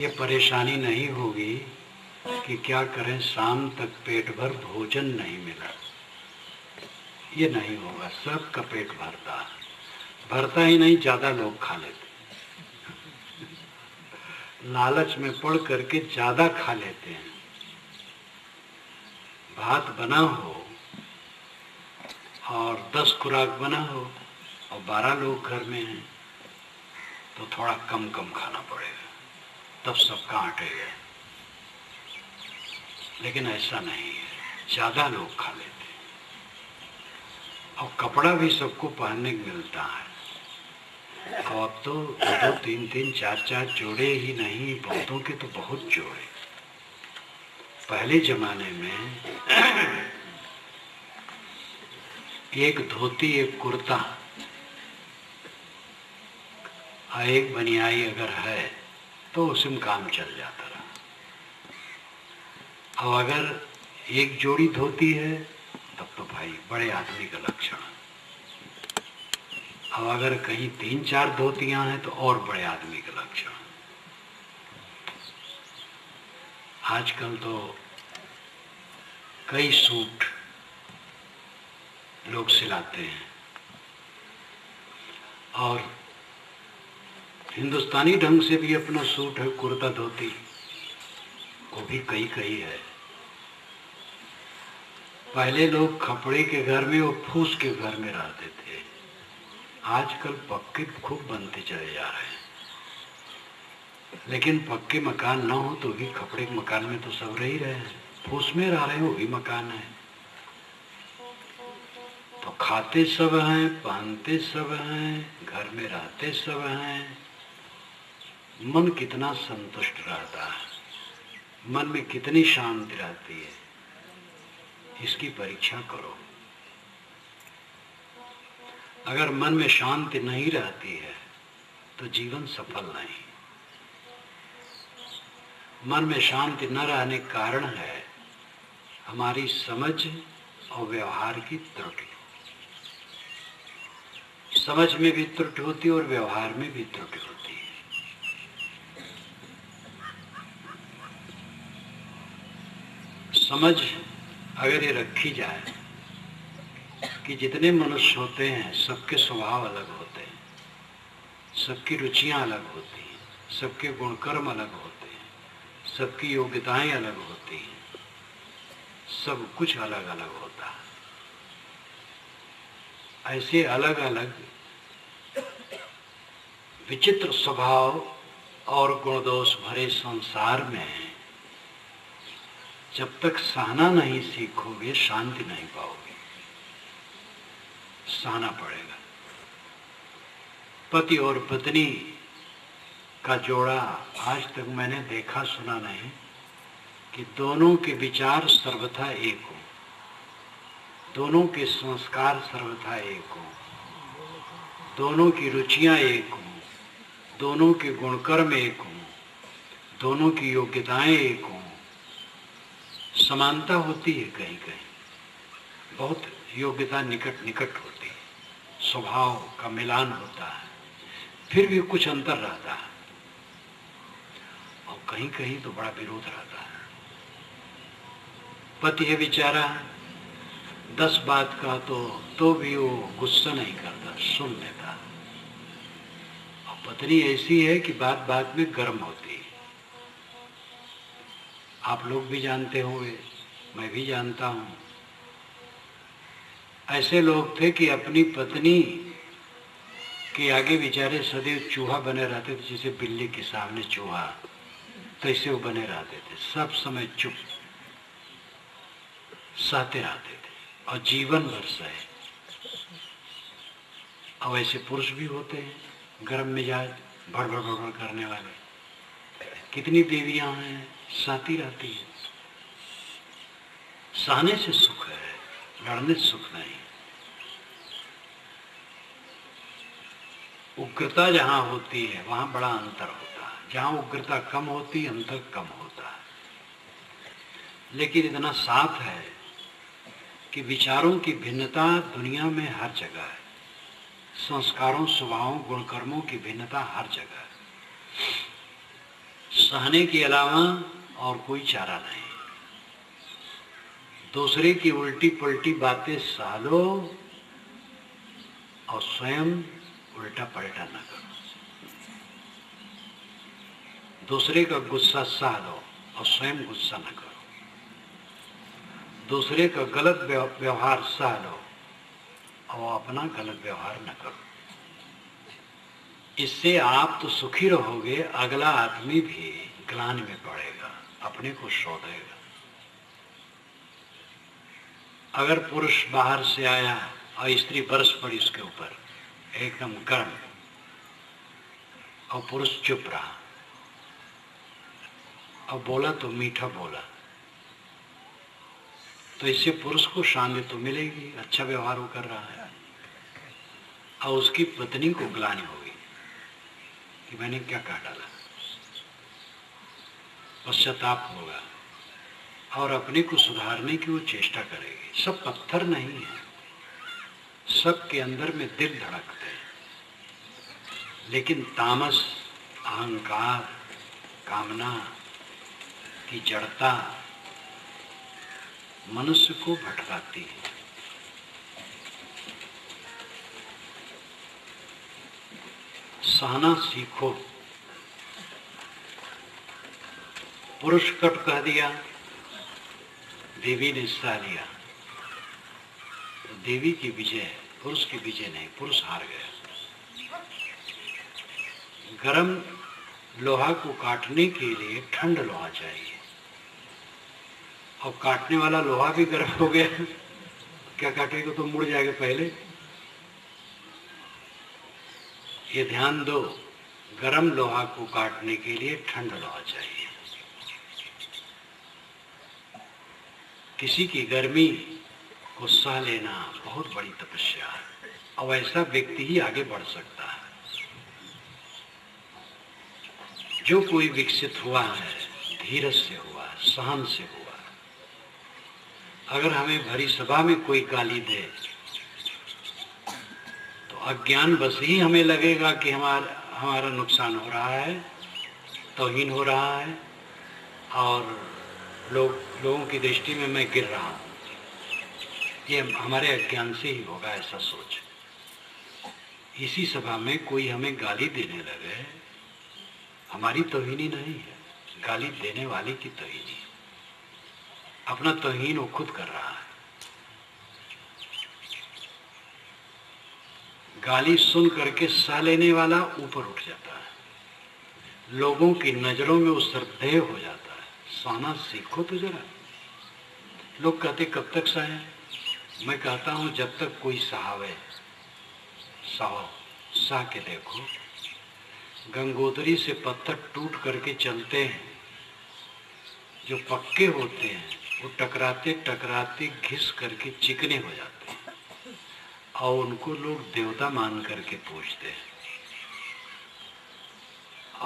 ये परेशानी नहीं होगी कि क्या करें, शाम तक पेट भर भोजन नहीं मिला। ये नहीं होगा, सबका पेट भरता ही नहीं, ज्यादा लोग खा लेते, लालच में पड़ करके ज्यादा खा लेते हैं। भात बना हो और 10 खुराक बना हो और 12 लोग घर में हैं तो थोड़ा कम कम खाना पड़ेगा, तब सबका आटेगा। लेकिन ऐसा नहीं है, ज्यादा लोग खा लेते हैं। और कपड़ा भी सबको पहनने को मिलता है। अब तो 2 3 3 4 4 जोड़े ही नहीं, बहुतों के तो बहुत जोड़े। पहले जमाने में एक धोती, एक कुर्ता, एक बनियाई अगर है तो उसमें काम चल जाता रहा। अब अगर एक जोड़ी धोती है तब तो भाई बड़े आदमी का लक्षण। अब अगर कहीं 3 4 धोतियां हैं तो और बड़े आदमी का लक्षण। आजकल तो कई सूट लोग सिलाते हैं और हिंदुस्तानी ढंग से भी अपना सूट है, कुर्ता धोती, वो भी कई कई है। पहले लोग खपड़े के घर में और फूस के घर में रहते थे, आजकल पक्के खूब बनते चले जा रहे हैं। लेकिन पक्के मकान ना हो तो भी खपड़े के मकान में तो सब रह ही रहे हैं, फूस में रह रहे हैं, वो भी मकान है। तो खाते सब हैं, पहनते सब हैं, घर में रहते सब हैं, मन कितना संतुष्ट रहता है, मन में कितनी शांति रहती है, इसकी परीक्षा करो। अगर मन में शांति नहीं रहती है तो जीवन सफल नहीं। मन में शांति न रहने का कारण है हमारी समझ और व्यवहार की त्रुटि। समझ में भी त्रुटि होती है और व्यवहार में भी त्रुटि होती है। समझ अगर ये रखी जाए कि जितने मनुष्य होते हैं सबके स्वभाव अलग होते हैं, सबकी रुचियां अलग होती हैं, सबके गुणकर्म अलग होते हैं, सबकी योग्यताएं अलग होती हैं, सब कुछ अलग अलग होता है। ऐसे अलग अलग विचित्र स्वभाव और गुणदोष भरे संसार में जब तक सहना नहीं सीखोगे शांति नहीं पाओगे। सहना पड़ेगा। पति और पत्नी का जोड़ा आज तक मैंने देखा सुना नहीं कि दोनों के विचार सर्वथा एक हो, दोनों के संस्कार सर्वथा एक हो, दोनों की रुचियां एक हो, दोनों के गुणकर्म एक हो, दोनों की योग्यताएं एक हो। समानता होती है कहीं कहीं, बहुत योग्यता निकट निकट होती है, स्वभाव का मिलान होता है, फिर भी कुछ अंतर रहता है और कहीं कहीं तो बड़ा विरोध रहता है। पति है बेचारा 10 बात का तो भी वो गुस्सा नहीं करता, सुन लेता। और पत्नी ऐसी है कि बात बात में गर्म होती है। आप लोग भी जानते होंगे, मैं भी जानता हूं। ऐसे लोग थे कि अपनी पत्नी के आगे बेचारे सदैव चूहा बने रहते थे, जैसे बिल्ली के सामने चूहा, तैसे वो बने रहते थे, सब समय चुप सहते रहते थे और जीवन भर सहे। अब ऐसे पुरुष भी होते हैं गर्म मिजाज, भड़बड़ भड़बड़ करने वाले। कितनी देवियां हैं, सहती रहती है। सहने से सुख है, लड़ने से सुख नहीं। उग्रता जहां होती है वहां बड़ा अंतर होता है, जहां उग्रता कम होती है अंतर कम होता है। लेकिन इतना साफ है कि विचारों की भिन्नता दुनिया में हर जगह है, संस्कारों, स्वभावों, गुणकर्मों की भिन्नता हर जगह है। सहने के अलावा और कोई चारा नहीं। दूसरे की उल्टी पुल्टी बातें सह लो और स्वयं उल्टा पलटा न करो। दूसरे का गुस्सा सह लो और स्वयं गुस्सा न करो। दूसरे का गलत व्यवहार सह लो और अपना गलत व्यवहार न करो। इससे आप तो सुखी रहोगे, अगला आदमी भी ग्लानि में पड़ेगा, अपने को शोधेगा। अगर पुरुष बाहर से आया और स्त्री बरस पड़ी उसके ऊपर एकदम गर्म, और पुरुष चुप रहा और बोला तो मीठा बोला, तो इससे पुरुष को शांति तो मिलेगी, अच्छा व्यवहार वो कर रहा है, और उसकी पत्नी को ग्लानि होगी कि मैंने क्या कहा डाला। पश्चाताप होगा और अपने को सुधारने की वो चेष्टा करेगी। सब पत्थर नहीं है, सबके अंदर में दिल धड़कते हैं, लेकिन तामस, अहंकार, कामना की जड़ता मनुष्य को भटकाती है। सहना सीखो। पुरुष कट कह दिया, देवी ने सह लिया, तो देवी की विजय है, पुरुष की विजय नहीं, पुरुष हार गया। गरम लोहा को काटने के लिए ठंड लोहा चाहिए, और काटने वाला लोहा भी गर्म हो गया, क्या काटेगा, तो मुड़ जाएगा पहले। ये ध्यान दो, गरम लोहा को काटने के लिए ठंड लोहा चाहिए। किसी की गर्मी को सह लेना बहुत बड़ी तपस्या है, और ऐसा व्यक्ति ही आगे बढ़ सकता है। जो कोई विकसित हुआ है, धीरज से हुआ, सहन से हुआ। अगर हमें भरी सभा में कोई गाली दे तो अज्ञान बस ही हमें लगेगा कि हमारा नुकसान हो रहा है, तौहीन हो रहा है, और लोगों की दृष्टि में मैं गिर रहा हूँ। ये हमारे अज्ञान से ही होगा ऐसा सोच। इसी सभा में कोई हमें गाली देने लगे, हमारी तौहीनी नहीं है, गाली देने वाले की तौहीनी है। अपना तौहीन वो खुद कर रहा है। गाली सुन करके सह लेने वाला ऊपर उठ जाता है, लोगों की नजरों में वो श्रद्धेय हो जाता है। सहना सीखो तो जरा। लोग कहते कब तक सहे, मैं कहता हूं जब तक कोई सहावे, सहो, सह के देखो। गंगोत्री से पत्थर टूट करके चलते हैं, जो पक्के होते हैं वो टकराते टकराते घिस करके चिकने हो जाते हैं, और उनको लोग देवता मान करके पूजते हैं।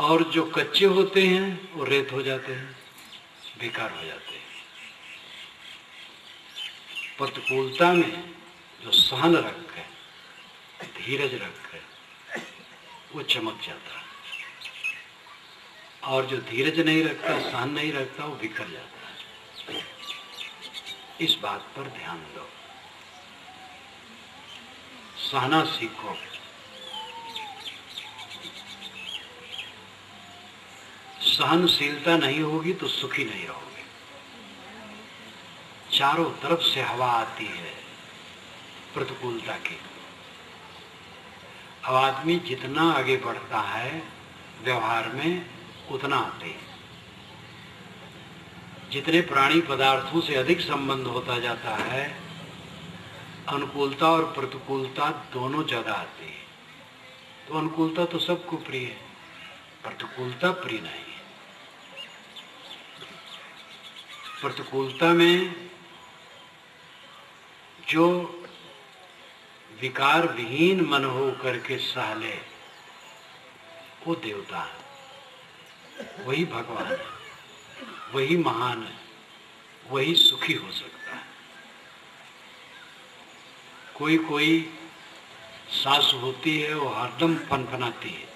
और जो कच्चे होते हैं वो रेत हो जाते हैं, बेकार हो जाते हैं। प्रतिकूलता में जो सहन रख है, धीरज रख है, वो चमक जाता है, और जो धीरज नहीं रखता, सहन नहीं रखता, वो बिखर जाता है। इस बात पर ध्यान दो, सहना सीखो। सहनशीलता नहीं होगी तो सुखी नहीं रहोगे। चारों तरफ से हवा आती है प्रतिकूलता की। अब आदमी जितना आगे बढ़ता है व्यवहार में, उतना आते हैं। जितने प्राणी पदार्थों से अधिक संबंध होता जाता है, अनुकूलता और प्रतिकूलता दोनों ज्यादा आती है। तो अनुकूलता तो सबको प्रिय है, प्रतिकूलता प्रिय नहीं है। प्रतिकूलता में जो विकार विहीन मन हो करके सह ले, वो देवता है, वही भगवान है, वही महान है, वही सुखी हो सकता है। कोई कोई सास होती है वो हरदम फनफनाती है,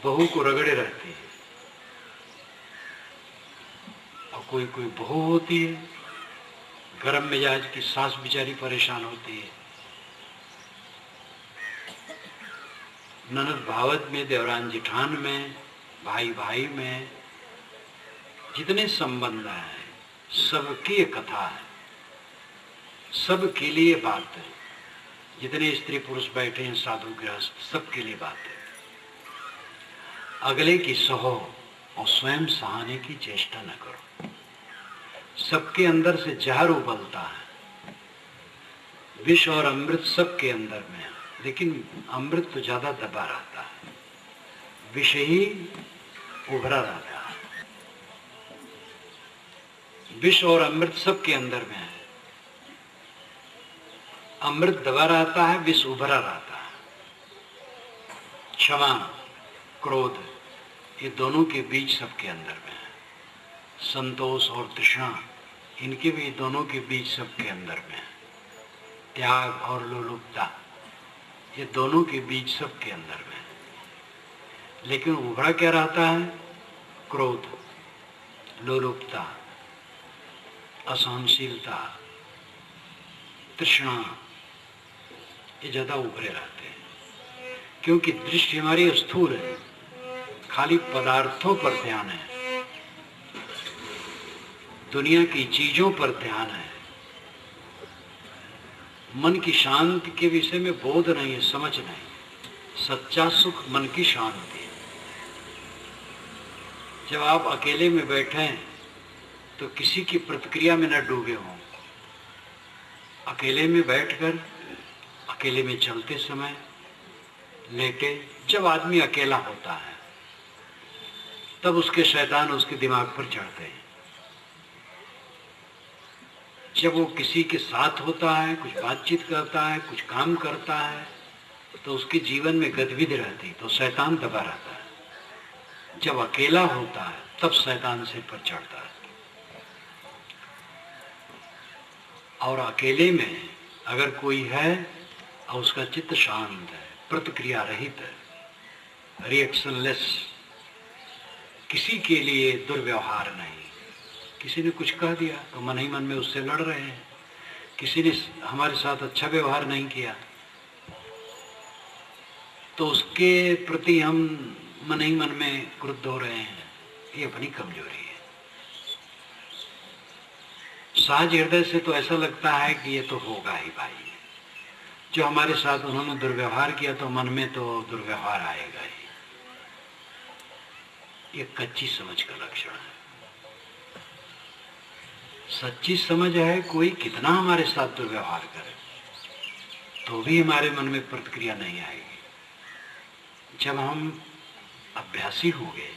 बहू को रगड़े रहती है, और कोई कोई बहू होती है गरम मिजाज की, सास बेचारी परेशान होती है। ननद भावत में, देवरान जिठान में, भाई भाई में, जितने संबंध हैं सबकी कथा है, सबके लिए बात है। जितने स्त्री पुरुष बैठे हैं, साधु गृहस्थ, सबके लिए बात है। अगले की सहो और स्वयं सहाने की चेष्टा न करो। सबके अंदर से जहर उबलता है, विष और अमृत सबके अंदर में है, लेकिन अमृत तो ज्यादा दबा रहता है, विष ही उभरा रहता है। विष और अमृत सबके अंदर में है, अमृत दबा रहता है, विष उभरा रहता है। क्षमा, क्रोध, ये दोनों के बीच सबके अंदर में है। संतोष और तृष्णा, इनके भी दोनों के बीच सबके अंदर में है। त्याग और लोलुपता, ये दोनों के बीच सबके अंदर में है। लेकिन उभरा क्या रहता है? क्रोध, लोलुपता, असहनशीलता, तृष्णा, ये ज्यादा उभरे रहते हैं, क्योंकि दृष्टि हमारी स्थूल है, खाली पदार्थों पर ध्यान है, दुनिया की चीजों पर ध्यान है। मन की शांति के विषय में बोध नहीं है, समझ नहीं। सच्चा सुख मन की शांति है। जब आप अकेले में बैठे हैं तो किसी की प्रतिक्रिया में न डूबे हों। अकेले में बैठकर, अकेले में चलते समय, लेटे, जब आदमी अकेला होता है तब उसके शैतान उसके दिमाग पर चढ़ते हैं। जब वो किसी के साथ होता है, कुछ बातचीत करता है, कुछ काम करता है, तो उसके जीवन में गतिविधि रहती, तो शैतान दबा रहता है। जब अकेला होता है तब शैतान सिर पर चढ़ता है। और अकेले में अगर कोई है और उसका चित्त शांत है, प्रतिक्रिया रहित है, रिएक्शनलेस, किसी के लिए दुर्व्यवहार नहीं। किसी ने कुछ कह दिया तो मन ही मन में उससे लड़ रहे हैं, किसी ने हमारे साथ अच्छा व्यवहार नहीं किया तो उसके प्रति हम मन ही मन में क्रुद्ध हो रहे हैं। ये अपनी कमजोरी है। सहज हृदय से तो ऐसा लगता है कि ये तो होगा ही भाई, जो हमारे साथ उन्होंने दुर्व्यवहार किया तो मन में तो दुर्व्यवहार आएगा ही। ये कच्ची समझ का लक्षण है। सच्ची समझ है, कोई कितना हमारे साथ दुर्व्यवहार करे तो भी हमारे मन में प्रतिक्रिया नहीं आएगी। जब हम अभ्यासी हो गए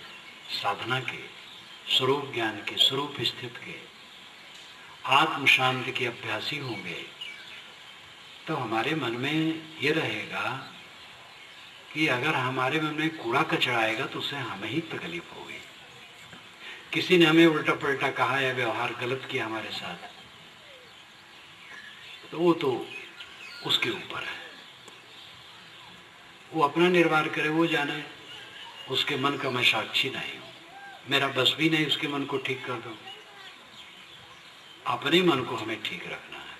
साधना के, स्वरूप ज्ञान के, स्वरूप स्थित के, आत्म शांति के अभ्यासी होंगे तो हमारे मन में ये रहेगा कि अगर हमारे मन में कूड़ा कचरा आएगा तो उससे हमें ही तकलीफ होगी। किसी ने हमें उल्टा पलटा कहा या व्यवहार गलत किया हमारे साथ, तो वो तो उसके ऊपर है, वो अपना निर्वाह करे, वो जाने। उसके मन का मैं साक्षी नहीं हूं, मेरा बस भी नहीं उसके मन को ठीक कर दूं। अपने मन को हमें ठीक रखना है,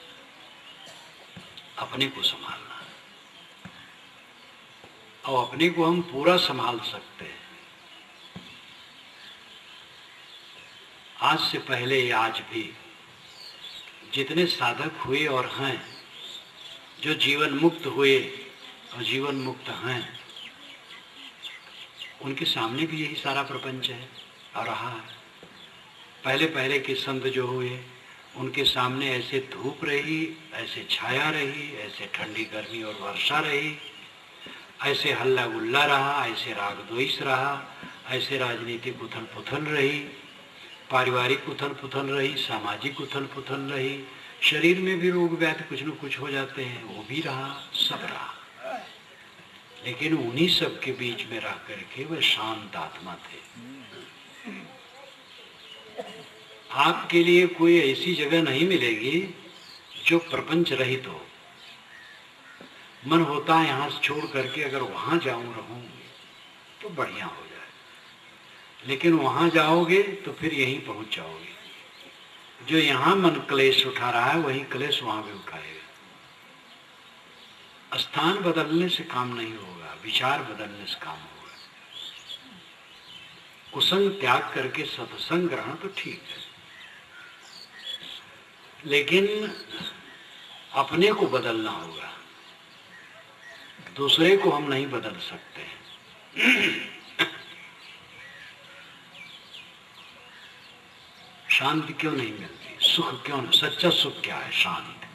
अपने को संभालना है, और अपने को हम पूरा संभाल सकते हैं। आज से पहले या आज भी जितने साधक हुए और हैं, जो जीवन मुक्त हुए और जीवन मुक्त हैं, उनके सामने भी यही सारा प्रपंच है और रहा है। पहले पहले के संत जो हुए, उनके सामने ऐसे धूप रही, ऐसे छाया रही, ऐसे ठंडी गर्मी और वर्षा रही, ऐसे हल्ला गुल्ला रहा, ऐसे राग द्वेष रहा, ऐसे राजनीतिक उथल पुथल रही, पारिवारिक उथल पुथल रही, सामाजिक उथल पुथल रही, शरीर में भी रोग व्याधि कुछ न कुछ हो जाते हैं, वो भी रहा, सब रहा। लेकिन उन्हीं सब के बीच में रह करके वह शांत आत्मा थे। आपके लिए कोई ऐसी जगह नहीं मिलेगी जो प्रपंच रहित हो। मन होता है यहाँ से छोड़ करके अगर वहां जाऊं रहूं, तो बढ़िया हो जाए, लेकिन वहां जाओगे तो फिर यहीं पहुंच जाओगे। जो यहां मन क्लेश उठा रहा है वही क्लेश वहां भी उठाएगा। स्थान बदलने से काम नहीं होगा, विचार बदलने से काम होगा। कुसंग त्याग करके सत्संग ग्रहण तो ठीक है, लेकिन अपने को बदलना होगा, दूसरे को हम नहीं बदल सकते हैं। शांति क्यों नहीं मिलती, सुख क्यों नहीं? सच्चा सुख क्या है? शांति।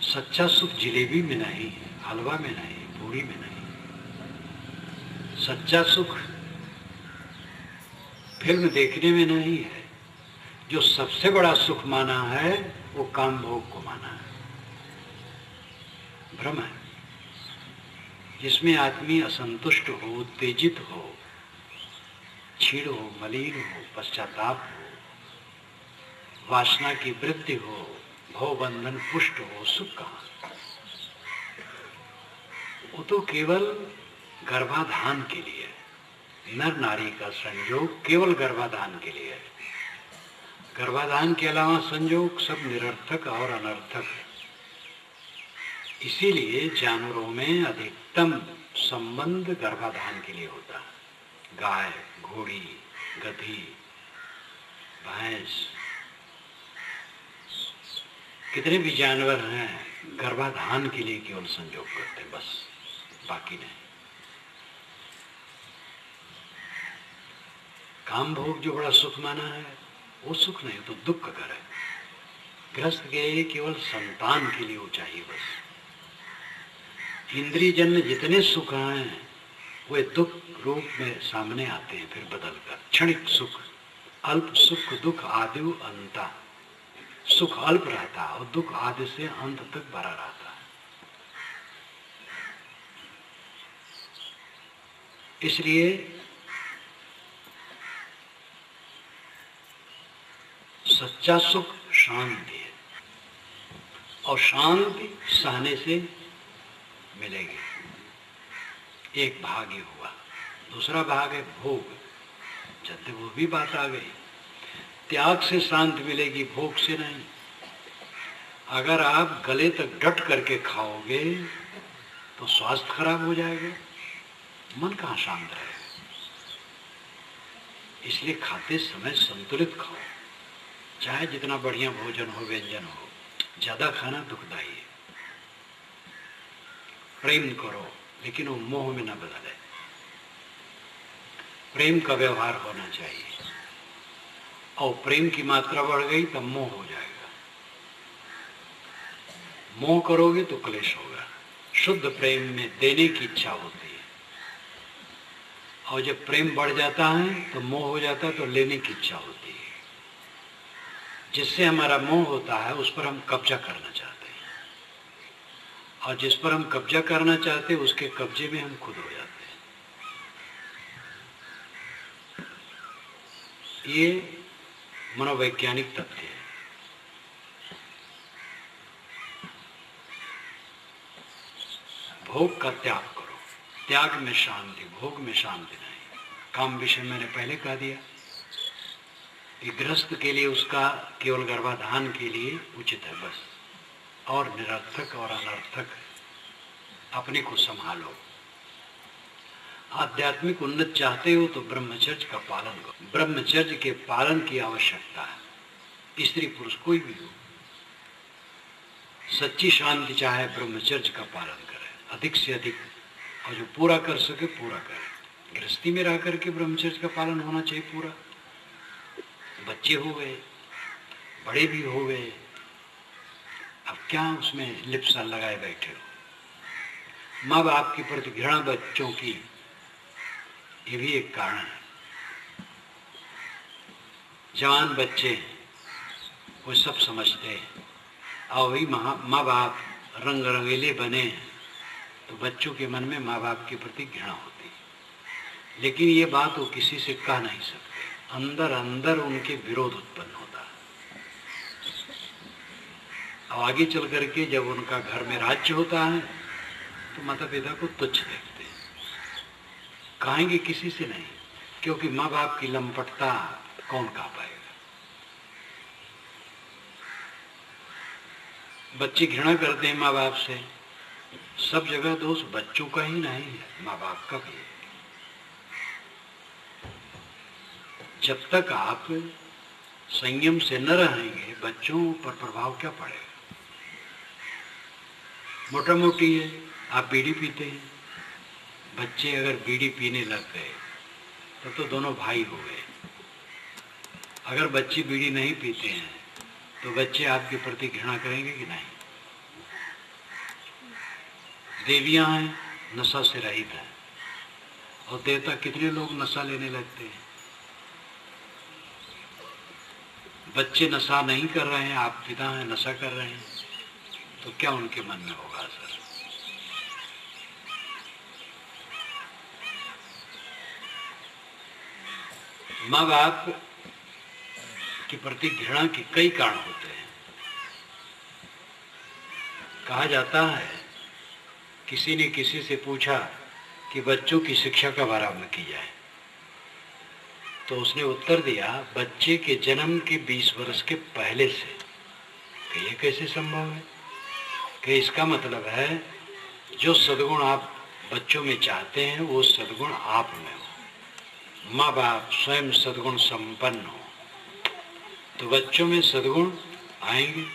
सच्चा सुख जिलेबी में नहीं, हलवा में नहीं, पूरी में नहीं। सच्चा सुख फिल्म देखने में नहीं है। जो सबसे बड़ा सुख माना है वो काम भोग को माना है, भ्रम है। जिसमें आदमी असंतुष्ट हो, उत्तेजित हो, छीड़ हो, मलिन हो, पश्चाताप हो, वासना की वृद्धि हो, भवबंधन पुष्ट हो, सुख कहाँ? वो तो केवल गर्भाधान के लिए है। नर नारी का संयोग केवल गर्भाधान के लिए है। गर्भाधान के अलावा संयोग सब निरर्थक और अनर्थक है। इसीलिए जानवरों में अधिकतम संबंध गर्भाधान के लिए होता है। गाय, घोड़ी, गधी, भैंस, कितने भी जानवर हैं गर्भाधान के लिए केवल संयोग करते, बस, बाकी नहीं। काम भोग जो बड़ा सुख माना है वो सुख नहीं, तो दुख का घर है। गृहस्थ के केवल संतान के लिए वो चाहिए बस। इंद्रिय जन्य जितने सुख हैं वे दुख रूप में सामने आते हैं, फिर बदलकर। क्षणिक सुख, अल्प सुख, दुख आदि अंता। सुख अल्प रहता है और दुख आदि से अंत तक भरा रहता है। इसलिए सच्चा सुख शांति है, और शांति सहने से मिलेगी। एक भाग ही हुआ, दूसरा भाग है भोग। जब वो भी बात आ गई, त्याग से शांति मिलेगी, भोग से नहीं। अगर आप गले तक डट करके खाओगे तो स्वास्थ्य खराब हो जाएगा, मन कहाँ शांत रहेगा। इसलिए खाते समय संतुलित खाओ, चाहे जितना बढ़िया भोजन हो, व्यंजन हो, ज्यादा खाना दुखदाई है। प्रेम करो, लेकिन वो मोह में न बदले। प्रेम का व्यवहार होना चाहिए, और प्रेम की मात्रा बढ़ गई तब मोह हो जाएगा। मोह करोगे तो क्लेश होगा। शुद्ध प्रेम में देने की इच्छा होती है, और जब प्रेम बढ़ जाता है तो मोह हो जाता है, तो लेने की इच्छा होती है। जिससे हमारा मोह होता है उस पर हम कब्जा करना चाहते हैं, और जिस पर हम कब्जा करना चाहते हैं उसके कब्जे में हम खुद हो जाते हैं। ये मनोवैज्ञानिक तथ्य है। भोग का त्याग करो, त्याग में शांति, भोग में शांति नहीं। काम विषय मैंने पहले कह दिया कि गृहस्थ के लिए उसका केवल गर्भाधान के लिए उचित है बस, और निरर्थक और अनर्थक अपने को संभालो। आध्यात्मिक उन्नति चाहते हो तो ब्रह्मचर्य का पालन करो। ब्रह्मचर्य के पालन की आवश्यकता है, स्त्री पुरुष कोई भी हो। सच्ची शांति चाहे ब्रह्मचर्य का पालन करे अधिक से अधिक, और जो पूरा कर सके पूरा करे। गृहस्थी में रह करके ब्रह्मचर्य का पालन होना चाहिए पूरा। बच्चे हो गए, बड़े भी हो गए, अब क्या उसमें लिप्सा लगाए बैठे हो। माँ बाप के प्रति घृणा बच्चों की, ये भी एक कारण है। जवान बच्चे वो सब समझते हैं, और वही माँ बाप रंग रंगीले बने हैं तो बच्चों के मन में माँ बाप के प्रति घृणा होती है। लेकिन ये बात वो किसी से कह नहीं सकते, अंदर अंदर उनके विरोध उत्पन्न होता है। और आगे चल करके जब उनका घर में राज्य होता है तो माता पिता को तुच्छ देखते हैं, कहेंगे किसी से नहीं, क्योंकि माँ बाप की लंपटता कौन कहा पाएगा। बच्चे घृणा करते हैं माँ बाप से। सब जगह दोष बच्चों का ही नहीं है, माँ बाप का भी है। जब तक आप संयम से न रहेंगे, बच्चों पर प्रभाव क्या पड़ेगा। मोटा मोटी है, आप बीड़ी पीते हैं, बच्चे अगर बीड़ी पीने लग गए तो दोनों भाई हो गए। अगर बच्चे बीड़ी नहीं पीते हैं तो बच्चे आपके प्रति घृणा करेंगे कि नहीं। देवियां हैं, नशा से रहित हैं, और देवता कितने लोग नशा लेने लगते हैं। बच्चे नशा नहीं कर रहे हैं, आप पिता हैं नशा कर रहे हैं, तो क्या उनके मन में होगा असर। माँ बाप के प्रति घृणा के कई कारण होते हैं। कहा जाता है, किसी ने किसी से पूछा कि बच्चों की शिक्षा कब आरंभ की जाए, तो उसने उत्तर दिया, बच्चे के जन्म के 20 वर्ष के पहले से। कि ये कैसे संभव है। कि इसका मतलब है जो सद्गुण आप बच्चों में चाहते हैं वो सद्गुण आप में हो। माँ बाप स्वयं सद्गुण संपन्न हो तो बच्चों में सद्गुण आएंगे।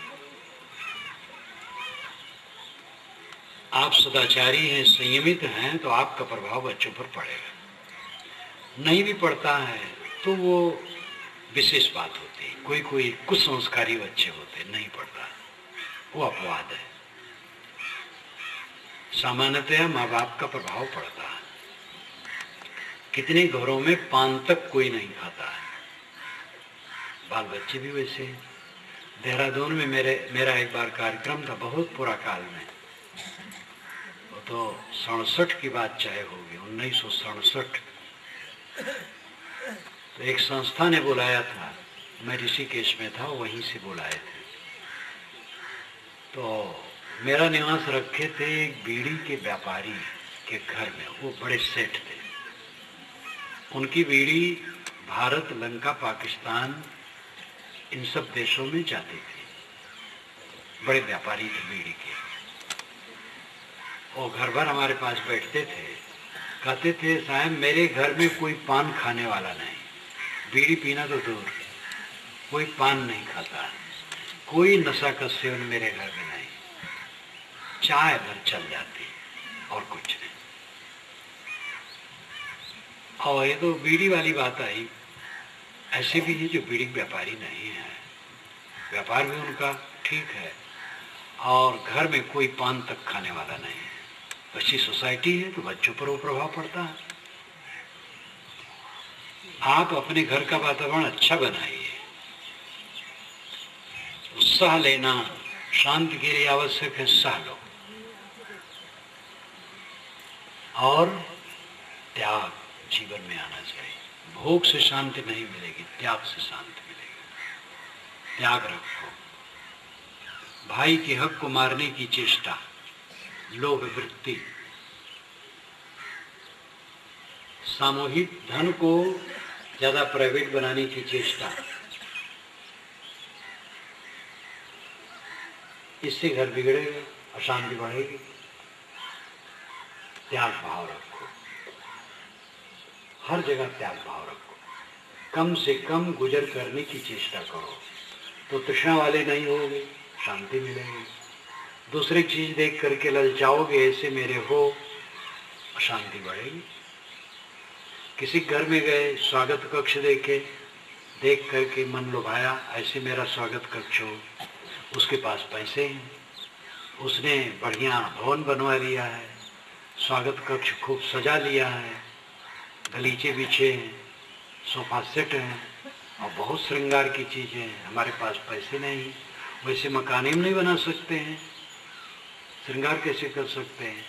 आप सदाचारी हैं, संयमित हैं, तो आपका प्रभाव बच्चों पर पड़ेगा। नहीं भी पड़ता है तो वो विशेष बात होती है। कोई कोई कुछ संस्कारी बच्चे होते, नहीं पड़ता, वो अपवाद है। सामान्यतः माँ बाप का प्रभाव पड़ता है। कितने घरों में पान तक कोई नहीं खाता है, बाल बच्चे भी वैसे हैं। देहरादून में मेरा एक बार कार्यक्रम था, बहुत पुरा काल में, वो तो 67 की बात चाहे होगी, 1967। तो एक संस्था ने बुलाया था, मैं ऋषिकेश में था, वहीं से बुलाए थे। तो मेरा निवास रखे थे एक बीड़ी के व्यापारी के घर में, वो बड़े सेठ थे। उनकी बीड़ी भारत, लंका, पाकिस्तान, इन सब देशों में जाती थी। बड़े व्यापारी थे बीड़ी के। वो घर भर हमारे पास बैठते थे, कहते थे, साहब मेरे घर में कोई पान खाने वाला नहीं, बीड़ी पीना तो दूर, कोई पान नहीं खाता, कोई नशा का सेवन मेरे घर में नहीं, चाय भर चल जाती और कुछ नहीं। और ये तो बीड़ी वाली बात आई। ऐसे भी है जो बीड़ी व्यापारी नहीं है, व्यापार भी उनका ठीक है, और घर में कोई पान तक खाने वाला नहीं है। अच्छी सोसाइटी है तो बच्चों पर वो प्रभाव पड़ता है। आप अपने घर का वातावरण अच्छा बनाइए। उत्साह लेना शांति के लिए आवश्यक है, सह लो। और त्याग जीवन में आना चाहिए। भोग से शांति नहीं मिलेगी, त्याग से शांति मिलेगी। त्याग रखो। भाई के हक को मारने की चेष्टा, लोभ वृत्ति, सामूहिक धन को ज्यादा प्राइवेट बनाने की चेष्टा, इससे घर बिगड़ेगा, अशांति बढ़ेगी। त्याग भाव रखो, हर जगह त्याग भाव रखो। कम से कम गुजर करने की चेष्टा करो तो तृष्णा वाले नहीं होगे, शांति मिलेगी। दूसरी चीज देख करके ललचाओगे, ऐसे मेरे हो, अशांति बढ़ेगी। किसी घर में गए, स्वागत कक्ष देख करके मन लुभाया, ऐसे मेरा स्वागत कक्ष हो। उसके पास पैसे हैं, उसने बढ़िया भवन बनवा लिया है, स्वागत कक्ष खूब सजा लिया है, गलीचे बिछे हैं, सोफा सेट हैं और बहुत श्रृंगार की चीजें हैं। हमारे पास पैसे नहीं, वैसे मकान ही नहीं बना सकते हैं, श्रृंगार कैसे कर सकते हैं।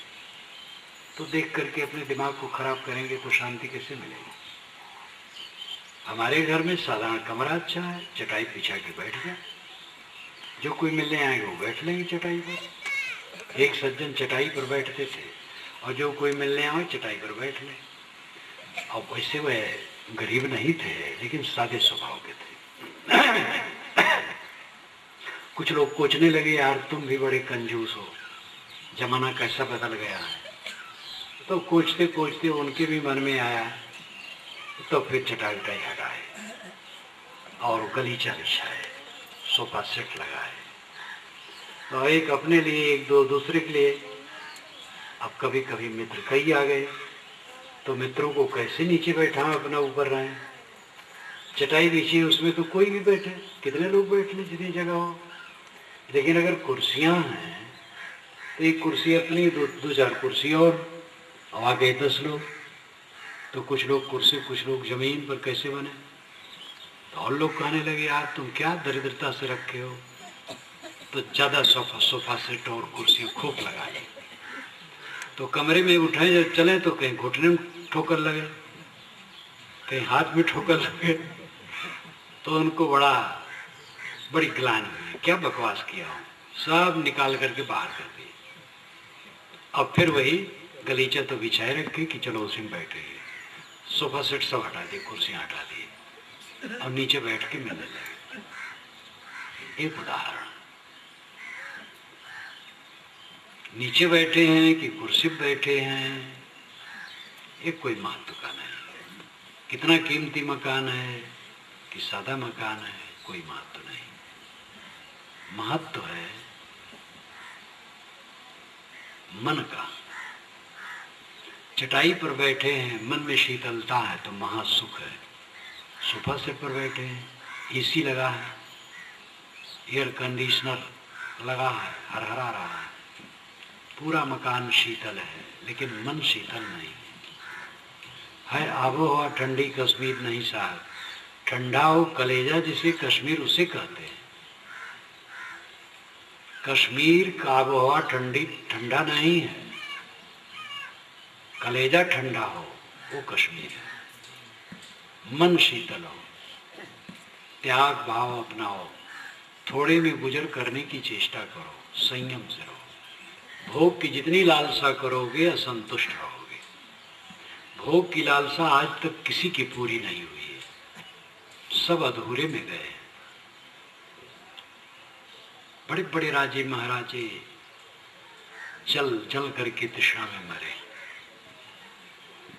तो देख करके अपने दिमाग को खराब करेंगे तो शांति कैसे मिलेगी। हमारे घर में साधारण कमरा अच्छा है, चटाई बिछा के बैठ जाए, जो कोई मिलने आएगा वो बैठ लेंगे चटाई पर। एक सज्जन चटाई पर बैठते थे और जो कोई मिलने आए चटाई पर बैठ ले। और वैसे वह गरीब नहीं थे, लेकिन सादे स्वभाव के थे। कुछ लोग कोचने लगे, यार तुम भी बड़े कंजूस हो, जमाना कैसा बदल गया है। तो कोचते कोचते उनके भी मन में आया, तो फिर चटाई उटाई हटाए और गलीचा बिछाए, सोफा सेट लगाए, तो एक अपने लिए, एक दो दूसरे के लिए। अब कभी कभी मित्र कई आ गए, तो मित्रों को कैसे नीचे बैठा अपना ऊपर रहे। चटाई बिछी, उसमें तो कोई भी बैठे, कितने लोग बैठ लें जितनी जगह हो। लेकिन अगर कुर्सियां हैं तो एक कुर्सी अपनी, दो चार कुर्सी और आगे 10 लोग, तो कुछ लोग कुर्सी कुछ लोग जमीन पर कैसे बने। तो और लोग कहने लगे, यार तुम क्या दरिद्रता से रखे हो। तो ज़्यादा सोफा सेट और कुर्सियाँ खूब लगाई। तो कमरे में उठाए जब चले तो कहीं घुटने में ठोकर लगे, कहीं हाथ में ठोकर लगे। तो उनको बड़ी ग्लानि हुई, क्या बकवास किया हो, सब निकाल करके बाहर कर दिए। अब फिर वही गलीचा तो बिछाए रखे कि चलो उसी में बैठे, सोफा सेट सब हटा दिए, कुर्सियाँ हटा दी और नीचे बैठ के मिलने लगे। एक उदाहरण, नीचे बैठे हैं कि कुर्सी पर बैठे हैं, ये कोई महत्व का नहीं। कितना कीमती मकान है कि सादा मकान है, कोई महत्व नहीं। महत्व है मन का। चटाई पर बैठे हैं, मन में शीतलता है तो महासुख है। सोफा सेट पर बैठे हैं, एसी लगा है, एयर कंडीशनर लगा है, हरहरा रहा है, पूरा मकान शीतल है, लेकिन मन शीतल नहीं है। आबोहवा ठंडी, कश्मीर नहीं साहब, ठंडा हो कलेजा जिसे कश्मीर उसे कहते हैं। कश्मीर का आबोहवा ठंडा नहीं है, कलेजा ठंडा हो वो कश्मीर है। मन शीतल हो, त्याग भाव अपनाओ, थोड़े में गुजर करने की चेष्टा करो, संयम से रहो। भोग की जितनी लालसा करोगे असंतुष्ट रहोगे। भोग की लालसा आज तक किसी की पूरी नहीं हुई है, सब अधूरे में गए। बड़े बड़े राजे महाराजे जल जल करके तृष्णा में मरे।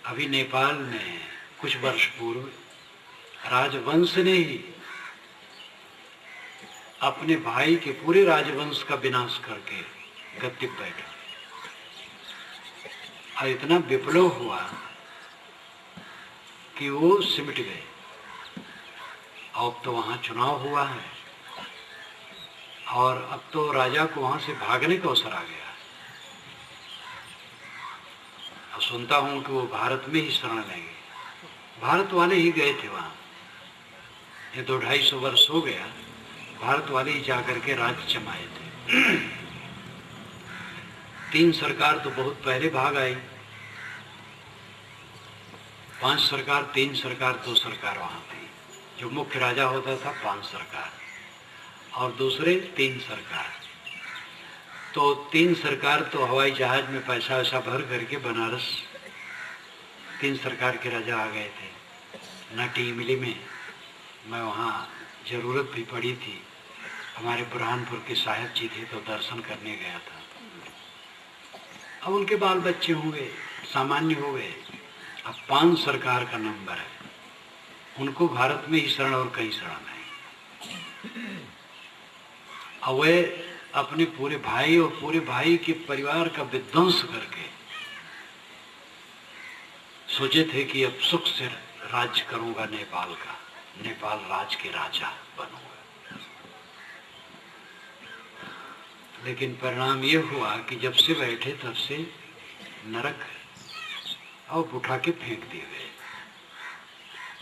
अभी नेपाल में कुछ वर्ष पूर्व राजवंश ने ही अपने भाई के पूरे राजवंश का विनाश करके गद्दी पर बैठा और इतना विप्लव हुआ कि वो सिमट गए। अब तो वहां चुनाव हुआ है और अब तो राजा को वहां से भागने का अवसर आ गया। और सुनता हूं कि वो भारत में ही शरण लेंगे। भारत वाले ही गए थे वहां, ये 200-250 वर्ष हो गया, भारत वाले ही जाकर के राज्य जमाए थे। 3 सरकार तो बहुत पहले भाग आई, 5 सरकार, 3 सरकार, 2 सरकार वहां थी। जो मुख्य राजा होता था 5 सरकार और दूसरे 3 सरकार। तो 3 सरकार तो हवाई जहाज में पैसा वैसा भर करके बनारस 3 सरकार के राजा आ गए थे। नटी इमली में मैं वहाँ जरूरत भी पड़ी थी, हमारे बुरहानपुर के साहिब जी थे तो दर्शन करने गया था। अब उनके बाल बच्चे हुए, सामान्य हो गए। अब 5 सरकार का नंबर है, उनको भारत में ही शरण और कहीं शरण नहीं। अब वे अपने पूरे भाई और पूरे भाई के परिवार का विध्वंस करके सोचे थे कि अब सुख से राज्य करूंगा नेपाल का, नेपाल राज के राजा बनूंगा। लेकिन परिणाम ये हुआ कि जब से बैठे तब से नरक और उठा के फेंक दिए गए।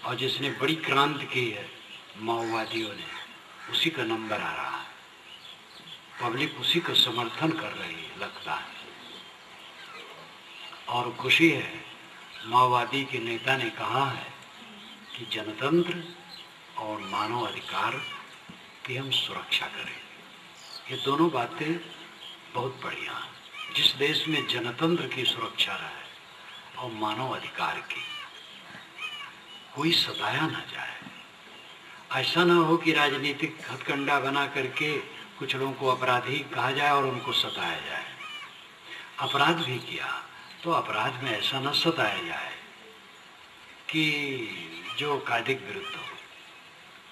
और जिसने बड़ी क्रांति की है माओवादियों ने, उसी का नंबर आ रहा है, पब्लिक उसी का समर्थन कर रही है लगता है। और खुशी है, माओवादी के नेता ने कहा है कि जनतंत्र और मानव अधिकार की हम सुरक्षा करें। ये दोनों बातें बहुत बढ़िया हैं। जिस देश में जनतंत्र की सुरक्षा रहे और मानव अधिकार की, कोई सताया ना जाए। ऐसा ना हो कि राजनीतिक हथकंडा बना करके कुछ लोगों को अपराधी कहा जाए और उनको सताया जाए। अपराध भी किया तो अपराध में ऐसा न सताया जाए कि जो कायदिक विरुद्ध हो।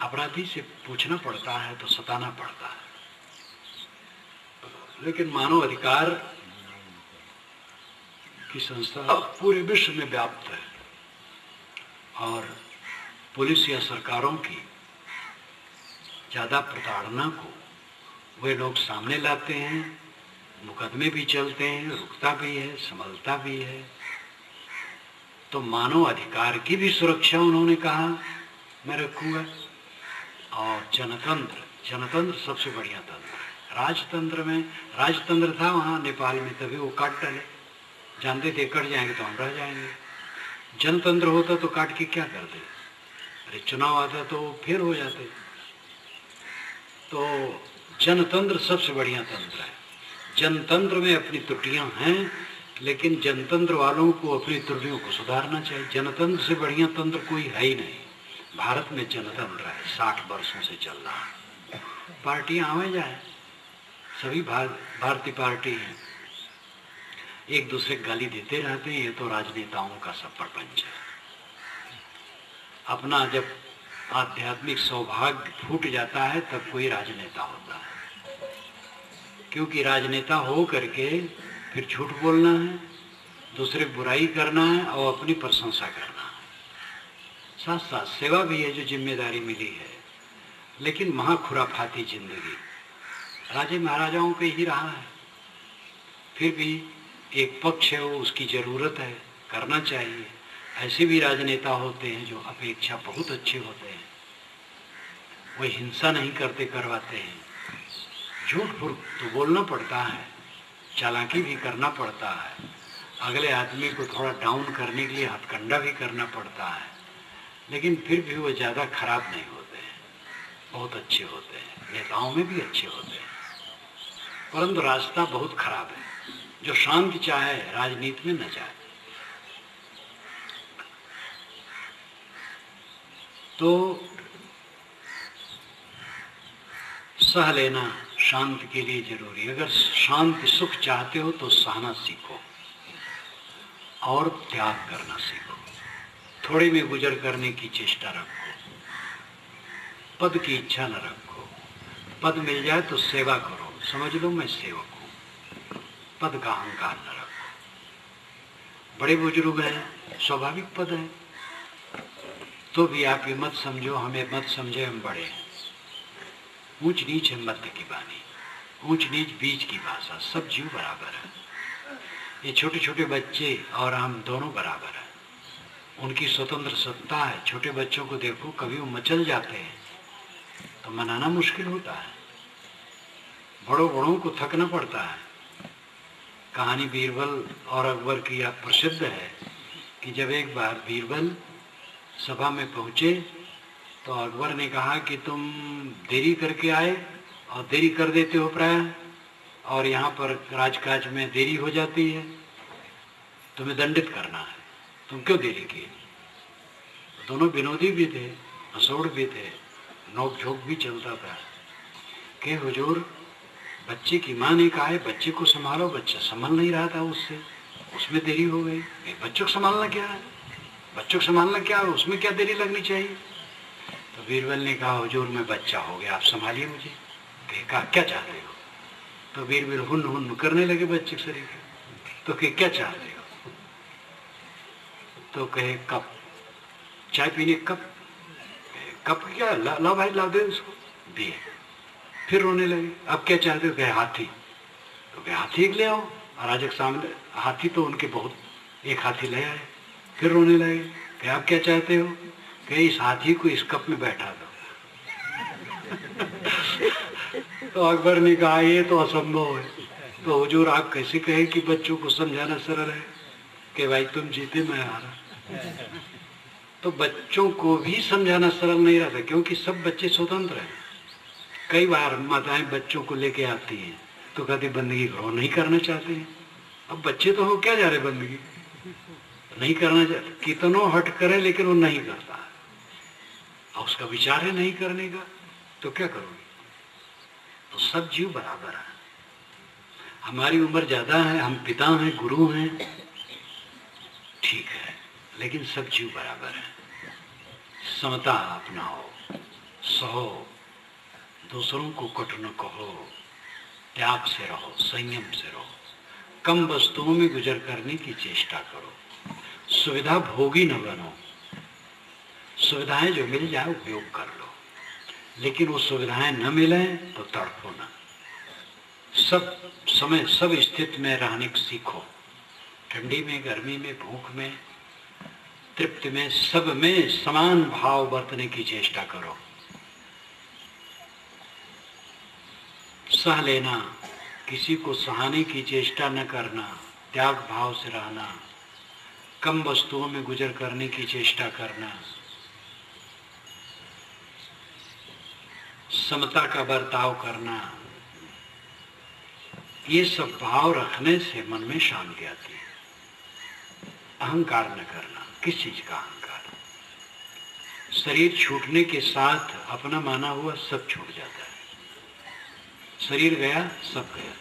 अपराधी से पूछना पड़ता है तो सताना पड़ता है। लेकिन मानव अधिकार की संस्था पूरे विश्व में व्याप्त है और पुलिस या सरकारों की ज़्यादा प्रताड़ना को वे लोग सामने लाते हैं, मुकदमे भी चलते हैं, रुकता भी है, संभलता भी है। तो मानव अधिकार की भी सुरक्षा उन्होंने कहा मैं रखूँगा। और जनतंत्र सबसे बढ़िया तंत्र है। राजतंत्र था वहाँ नेपाल में, तभी वो काट डाले, जानते थे कट जाएंगे तो हम रह जाएंगे। जनतंत्र होता तो काट के क्या कर दे, अरे चुनाव आता तो फिर हो जाते। तो जनतंत्र सबसे बढ़िया तंत्र है। जनतंत्र में अपनी त्रुटियां हैं, लेकिन जनतंत्र वालों को अपनी त्रुटियों को सुधारना चाहिए। जनतंत्र से बढ़िया तंत्र कोई है ही नहीं। भारत में जनतंत्र है, 60 वर्षों से चल रहा है। पार्टियां आवे जाए, सभी भारतीय पार्टी हैं, एक दूसरे गाली देते रहते हैं। ये तो राजनेताओं का सब प्रपंच है। अपना जब आध्यात्मिक सौभाग्य फूट जाता है तब कोई राजनेता होता है, क्योंकि राजनेता हो करके फिर झूठ बोलना है, दूसरे बुराई करना है और अपनी प्रशंसा करना है। साथ साथ सेवा भी है जो जिम्मेदारी मिली है। लेकिन महाखुराफाती जिंदगी राजे महाराजाओं पे ही रहा है। फिर भी एक पक्ष है, वो उसकी ज़रूरत है, करना चाहिए। ऐसे भी राजनेता होते हैं जो अपेक्षा बहुत अच्छे होते हैं, वो हिंसा नहीं करते, करवाते हैं। झूठ फूट तो बोलना पड़ता है, चालाकी भी करना पड़ता है, अगले आदमी को थोड़ा डाउन करने के लिए हथकंडा भी करना पड़ता है, लेकिन फिर भी वो ज़्यादा खराब नहीं होते हैं, बहुत अच्छे होते हैं। नेताओं में भी अच्छे होते हैं, परंतु रास्ता बहुत खराब है। जो शांति चाहे राजनीति में न जाए। तो सह लेना शांति के लिए जरूरी। अगर शांति सुख चाहते हो तो सहना सीखो और त्याग करना सीखो। थोड़े में गुजर करने की चेष्टा रखो, पद की इच्छा न रखो। पद मिल जाए तो सेवा करो, समझ लो मैं सेवक हूँ। पद का अहंकार न रखो। बड़े बुजुर्ग हैं, स्वाभाविक पद है, तो भी आप ये मत समझो, हमें मत समझे हम बड़े हैं। ऊंच नीच है मध्य की वाणी, ऊंच नीच बीच की भाषा। सब जीव बराबर है। ये छोटे छोटे बच्चे और हम दोनों बराबर हैं। उनकी स्वतंत्र सत्ता है। छोटे बच्चों को देखो, कभी वो मचल जाते हैं तो मनाना मुश्किल होता है, बड़ों को थकना पड़ता है। कहानी बीरबल और अकबर की प्रसिद्ध है कि जब एक बार बीरबल सभा में पहुँचे तो अकबर ने कहा कि तुम देरी करके आए और देरी कर देते हो प्राय, और यहाँ पर राजकाज में देरी हो जाती है, तुम्हें दंडित करना है, तुम क्यों देरी किए। दोनों विनोदी भी थे, हंसोड़ भी थे, नोक झोंक भी चलता था कि हुजूर, बच्चे की माँ ने कहा है बच्चे को संभालो, बच्चा संभल नहीं रहा था उससे, उसमें देरी हो गई। बच्चों को संभालना क्या है, बच्चों को संभालना क्या है, उसमें क्या देरी लगनी चाहिए। तो बीरबल ने कहा हुजूर मैं बच्चा हो गया, आप संभालिए मुझे। कहा क्या चाहते हो। तो बीरबल हुन हुन करने लगे बच्चे शरीर। तो क्या चाहते हो। तो कहे कप, चाय पीने कप। कप क्या, ला भाई ला दे उसको, दिए। फिर रोने लगे। अब क्या चाहते हो। कहे हाथी। तो कहे हाथी एक ले आओ। राजा के सामने हाथी तो उनके बहुत, एक हाथी ले आए। फिर रोने लगे। कहे आप क्या चाहते हो। कहे इस हाथी को इस कप में बैठा दो। तो अकबर ने कहा ये तो असंभव है। तो हुजूर आप कैसे कहे कि बच्चों को समझाना सरल है, कि भाई तुम जीते मैं हारा। तो बच्चों को भी समझाना सरल नहीं रहता, क्योंकि सब बच्चे स्वतंत्र हैं। कई बार माताएं बच्चों को लेके आती हैं तो कहती बंदगी करो, नहीं करना चाहते हैं। अब बच्चे तो हो क्या जा रहे, बंदगी नहीं करना चाहते, कितनों हट करे लेकिन वो नहीं करता। और उसका विचार है नहीं करने का, तो क्या करोगे? तो सब जीव बराबर है। हमारी उम्र ज्यादा है, हम पिता हैं, गुरु हैं, ठीक है, लेकिन सब जीव बराबर है। समता अपनाओ, सहो, दूसरों को कट न कहो, त्याग से रहो, संयम से रहो, कम वस्तुओं में गुजर करने की चेष्टा करो, सुविधा भोगी न बनो। सुविधाएं जो मिल जाए उपयोग कर लो, लेकिन वो सुविधाएं न मिले तो तड़पो ना। सब समय सब स्थिति में रहने को सीखो, ठंडी में, गर्मी में, भूख में, तृप्ति में, सब में समान भाव बरतने की चेष्टा करो। सह लेना, किसी को सहाने की चेष्टा न करना, त्याग भाव से रहना, कम वस्तुओं में गुजर करने की चेष्टा करना, समता का बर्ताव करना, ये सब भाव रखने से मन में शांति आती है। अहंकार न करना, किस चीज का अहंकार? शरीर छूटने के साथ अपना माना हुआ सब छूट जाता है। शरीर गया, सब गया।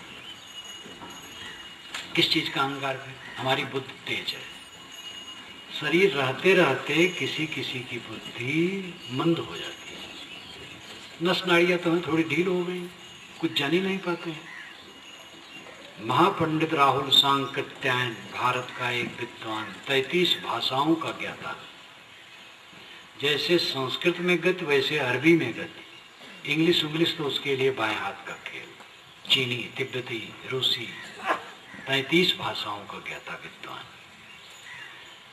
किस चीज का अहंकार है? हमारी बुद्धि तेज है। शरीर रहते रहते किसी किसी की बुद्धि मंद हो जाती है। नस नाड़ियां तो थोड़ी ढील हो गई, कुछ जान ही नहीं पाते हैं। महापंडित राहुल सांकृत्यायन भारत का एक विद्वान, 33 भाषाओं का ज्ञाता। जैसे संस्कृत में गति वैसे अरबी में गति, इंग्लिश तो उसके लिए बाएं हाथ का खेल, चीनी, तिब्बती, रूसी, 33 भाषाओं का ज्ञाता विद्वान।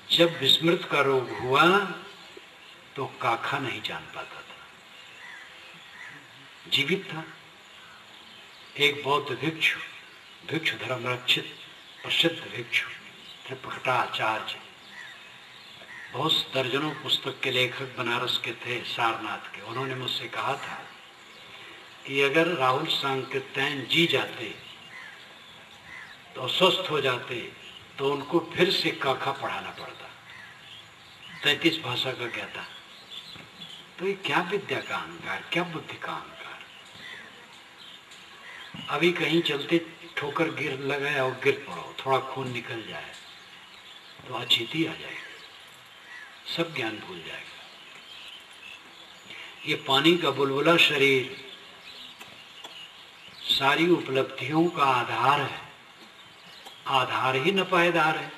जब विस्मृत का रोग हुआ तो काखा नहीं जान पाता था, जीवित था। एक बौद्ध भिक्षु धर्म रक्षित प्रसिद्ध भिक्षु त्रिपटाचार्य, बहुत दर्जनों पुस्तक के लेखक बनारस के थे, सारनाथ के। उन्होंने मुझसे कहा था कि अगर राहुल सांकृत्यायन जी जाते तो स्वस्थ हो जाते तो उनको फिर से काखा पढ़ाना पड़ता। 33 भाषा का ज्ञाता। तो ये क्या विद्या का अहंकार, क्या बुद्धि का अहंकार। अभी कहीं चलते ठोकर गिर लगे और गिर पड़ो, थोड़ा खून निकल जाए तो अचेती आ जाएगी, सब ज्ञान भूल जाएगा। ये पानी का बुलबुला शरीर सारी उपलब्धियों का आधार है, आधार ही न पायदार है।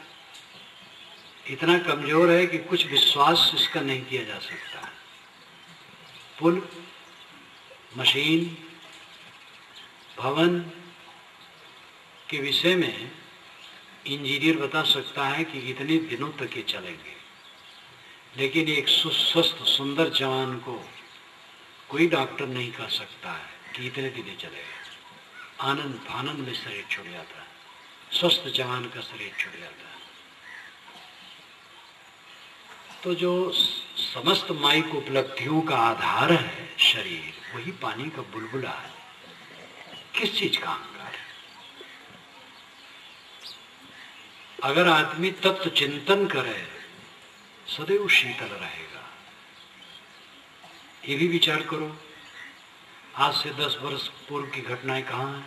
इतना कमजोर है कि कुछ विश्वास इसका नहीं किया जा सकता। पुल, मशीन, भवन के विषय में इंजीनियर बता सकता है कि इतने दिनों तक ये चलेंगे, लेकिन एक सुस्वस्थ सुंदर जवान को कोई डॉक्टर नहीं कह सकता है कि इतने दिन चलेगा। आनंद फानंद में शरीर छूट जाता है, स्वस्थ जवान का शरीर छूट जाता है। तो जो समस्त माइक उपलब्धियों का आधार है शरीर, वही पानी का बुलबुला है। किस चीज का अहंकार है? अगर आदमी तत्व चिंतन करे सदैव शीतल रहेगा। ये भी विचार करो, आज से 10 वर्ष पूर्व की घटनाएं कहाँ हैं?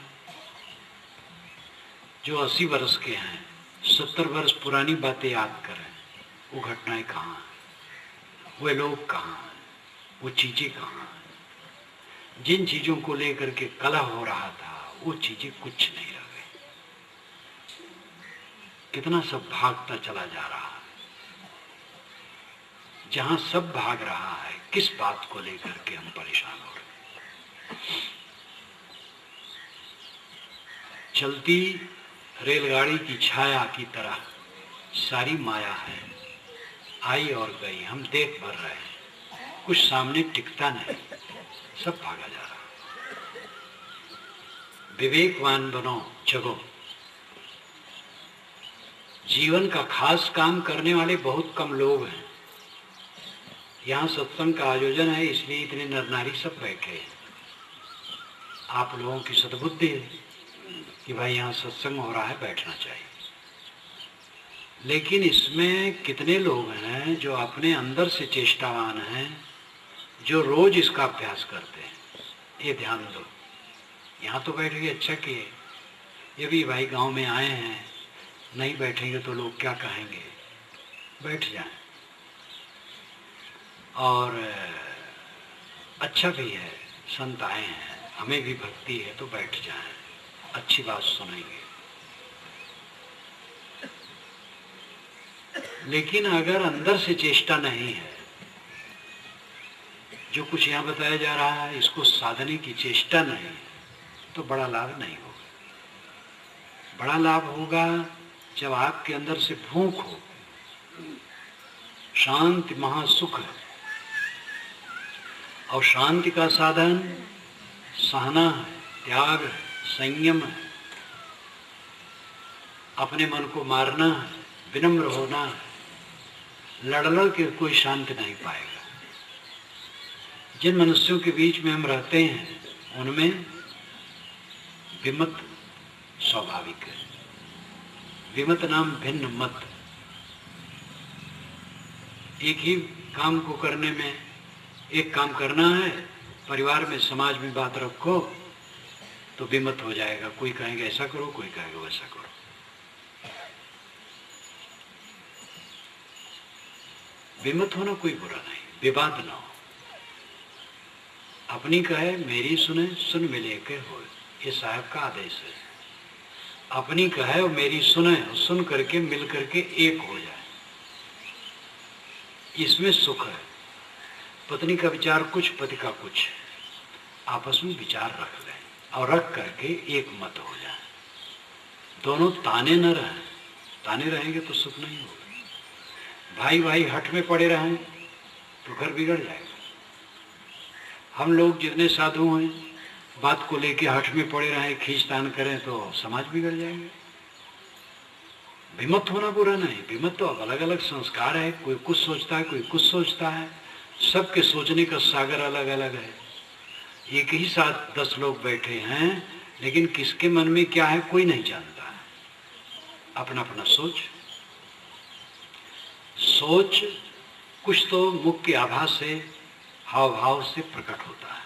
जो 80 वर्ष के हैं, 70 वर्ष पुरानी बातें याद करें, वो घटनाएं कहाँ हैं? वे लोग कहाँ हैं? वो चीजें कहाँ हैं? जिन चीजों को लेकर के कलह हो रहा था, वो चीजें कुछ नहीं रह गई। कितना सब भागता चला जा रहा है। जहां सब भाग रहा है, किस बात को लेकर के हम परेशान हो रहे हैं? चलती रेलगाड़ी की छाया की तरह सारी माया है, आई और गई, हम देख भर रहे हैं, कुछ सामने टिकता नहीं, सब भागा जा रहा। विवेकवान बनो, जगो। जीवन का खास काम करने वाले बहुत कम लोग हैं। यहाँ सत्संग का आयोजन है, इसलिए इतने नर नारी सब बैठे हैं। आप लोगों की सद्बुद्धि है कि भाई यहाँ सत्संग हो रहा है, बैठना चाहिए। लेकिन इसमें कितने लोग हैं जो अपने अंदर से चेष्टावान हैं जो रोज इसका अभ्यास करते हैं, ये ध्यान दो। यहाँ तो बैठ के अच्छा किए, ये भी भाई गांव में आए हैं, नहीं बैठेंगे तो लोग क्या कहेंगे, बैठ जाएं। और अच्छा भी है, संत आए हैं, हमें भी भक्ति है तो बैठ जाएं, अच्छी बात सुनेंगे। लेकिन अगर अंदर से चेष्टा नहीं है, जो कुछ यहाँ बताया जा रहा है इसको साधने की चेष्टा नहीं है, तो बड़ा लाभ नहीं होगा। बड़ा लाभ होगा जब आपके अंदर से भूख हो। शांति महासुख है, और शांति का साधन सहना है, त्याग है, संयम है, अपने मन को मारना है, विनम्र होना है। लड़ के कोई शांति नहीं पाएगा। जिन मनुष्यों के बीच में हम रहते हैं उनमें विमत स्वाभाविक है। विमत नाम भिन्न मत। एक ही काम को करने में, एक काम करना है, परिवार में समाज में बात रखो तो विमत हो जाएगा। कोई कहेगा ऐसा करो, कोई कहेगा वैसा करो। विमत होना कोई बुरा नहीं, विवाद ना हो। अपनी कहे मेरी सुने, सुन मिले के हो, ये साहब का आदेश है। अपनी कहे और मेरी सुने, सुन करके मिल करके एक हो जाए, इसमें सुख है। पत्नी का विचार कुछ, पति का कुछ, आपस में विचार रख लें और रख करके एक मत हो जाए। दोनों ताने न रहें, ताने रहेंगे तो सुख नहीं होगा। भाई भाई हठ में पड़े रहें तो घर बिगड़ जाएगा। हम लोग जितने साधु हैं बात को लेके हठ में पड़े रहें, खींचतान करें तो समाज बिगड़ जाएंगे। विमत होना बुरा नहीं, विमत तो अलग अलग संस्कार है। कोई कुछ सोचता है, कोई कुछ सोचता है, सबके सोचने का सागर अलग अलग है। एक ही साथ 10 लोग बैठे हैं, लेकिन किसके मन में क्या है कोई नहीं जानता है। अपना अपना सोच कुछ तो मुख की आभा से, हाव भाव से प्रकट होता है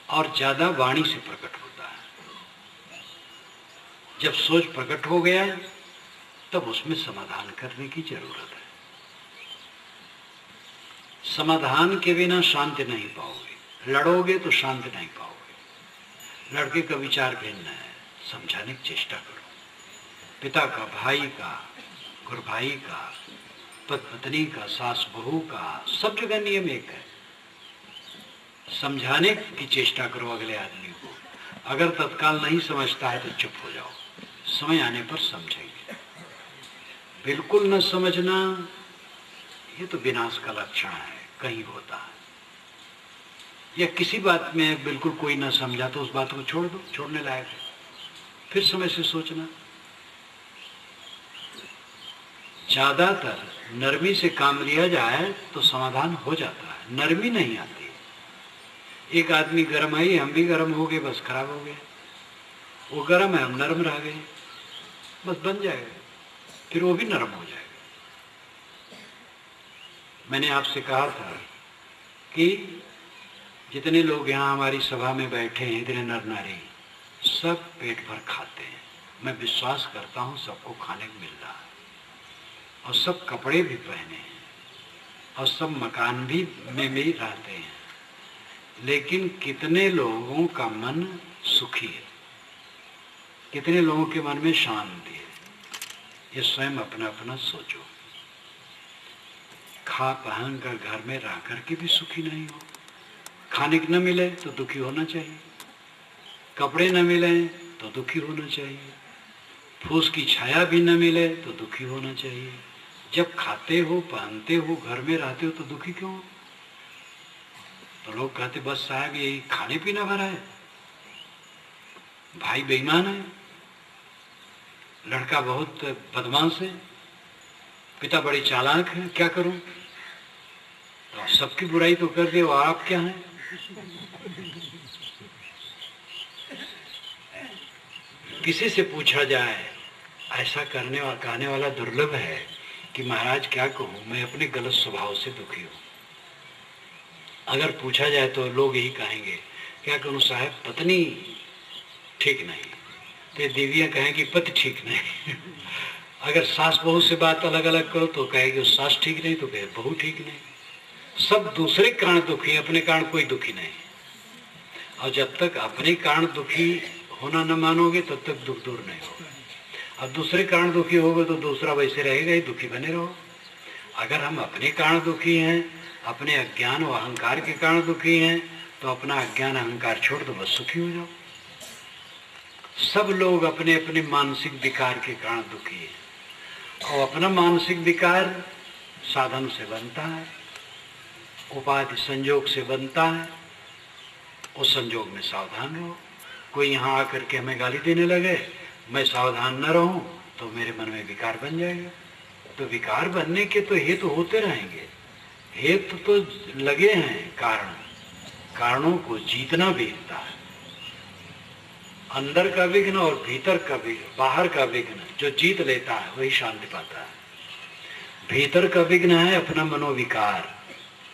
और ज्यादा वाणी से प्रकट होता है। जब सोच प्रकट हो गया तब उसमें समाधान करने की जरूरत है। समाधान के बिना शांति नहीं पाओगे, लड़ोगे तो शांति नहीं पाओगे। लड़के का विचार भिन्न है, समझाने की चेष्टा करो। पिता का, भाई का, गुरु भाई का, पत्नी का, सास बहू का, सब जगह नियम एक है। समझाने की चेष्टा करो अगले आदमी को। अगर तत्काल नहीं समझता है तो चुप हो जाओ, समय आने पर समझेंगे। बिल्कुल न समझना ये तो विनाश का लक्षण है, कहीं होता है। या किसी बात में बिल्कुल कोई न समझा तो उस बात को छोड़ दो, छोड़ने लायक है, फिर समय से सोचना। ज्यादातर नरमी से काम लिया जाए तो समाधान हो जाता है, नरमी नहीं आती। एक आदमी गर्म है, हम भी गर्म हो गए, बस खराब हो गए। वो गर्म है, हम नरम रह गए, बस बन जाएगा, फिर वो भी नरम हो जाएगा। मैंने आपसे कहा था कि जितने लोग यहाँ हमारी सभा में बैठे हैं, इतने नर नारी, सब पेट भर खाते हैं। मैं विश्वास करता हूँ सबको खाने को मिल रहा है, और सब कपड़े भी पहने हैं, और सब मकान भी में भी रहते हैं। लेकिन कितने लोगों का मन सुखी है, कितने लोगों के मन में शांति है, ये स्वयं अपना अपना सोचो। खा पहन कर घर में रह करके भी सुखी नहीं हो। खाने को न मिले तो दुखी होना चाहिए, कपड़े न मिले तो दुखी होना चाहिए, फूस की छाया भी न मिले तो दुखी होना चाहिए। जब खाते हो, पहनते हो, घर में रहते हो तो दुखी क्यों हो? तो लोग कहते बस साहब यही खाने पीना भरा है, भाई बेईमान है, लड़का बहुत बदमाश है, पिता बड़े चालाक है, क्या करूं? तो सबकी बुराई तो कर दे, और आप क्या हैं? किसी से पूछा जाए, ऐसा करने और कहने वाला दुर्लभ है कि महाराज क्या कहूं, मैं अपने गलत स्वभाव से दुखी हूं। अगर पूछा जाए तो लोग यही कहेंगे, क्या करूं साहब, पत्नी ठीक नहीं, तो देवियां कहेंगी पति ठीक नहीं। अगर सास बहू से बात अलग अलग करो तो कहेगी सास ठीक नहीं, तो कहे बहू ठीक नहीं। सब दूसरे कारण दुखी, अपने कारण कोई दुखी नहीं। और जब तक अपने कारण दुखी होना न मानोगे तब तक दुख दूर नहीं होगा। अब दूसरे कारण दुखी होगे तो दूसरा वैसे रहेगा ही, दुखी बने रहो। अगर हम अपने कारण दुखी हैं, अपने अज्ञान और अहंकार के कारण दुखी हैं, तो अपना अज्ञान अहंकार छोड़ दो, बस सुखी हो जाओ। सब लोग अपने अपने मानसिक विकार के कारण दुखी हैं, और अपना मानसिक विकार साधन से बनता है, उपाधि संयोग से बनता है। उस संयोग में सावधान रहो। कोई यहाँ आकर के हमें गाली देने लगे, मैं सावधान न रहूं तो मेरे मन में विकार बन जाएगा। तो विकार बनने के तो हेतु होते रहेंगे, हेतु तो लगे हैं, कारणों को जीतना बीतता है। अंदर का विघ्न और भीतर का विघ्न, बाहर का विघ्न जो जीत लेता है वही शांति पाता है। भीतर का विघ्न है अपना मनोविकार,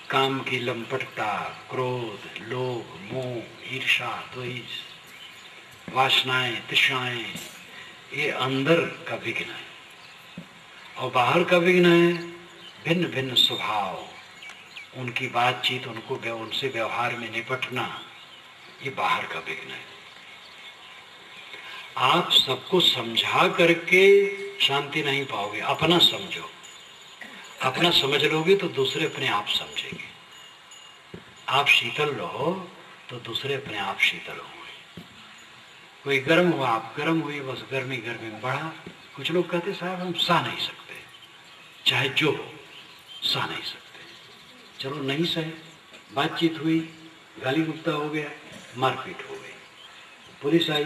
काम की लंपटता, क्रोध, लोभ, मोह, ईर्षा, द्वेष, वासनाएं, तृष्णाएं, ये अंदर का विघ्न है। और बाहर का विघ्न है भिन्न भिन्न स्वभाव, उनकी बातचीत, उनसे व्यवहार में निपटना, ये बाहर का विघ्न है। आप सबको समझा करके शांति नहीं पाओगे, अपना समझो। अपना समझ लोगे तो दूसरे अपने आप समझेंगे। आप शीतल रहो तो दूसरे अपने आप शीतल होंगे। कोई गर्म हुआ, आप गर्म हुए, बस गर्मी गर्मी में बढ़ा। कुछ लोग कहते साहब हम सह नहीं सकते, चाहे जो हो सह नहीं सकते। चलो नहीं सहे, बातचीत हुई, गाली गुप्ता हो गया, मारपीट हो गई, पुलिस आई,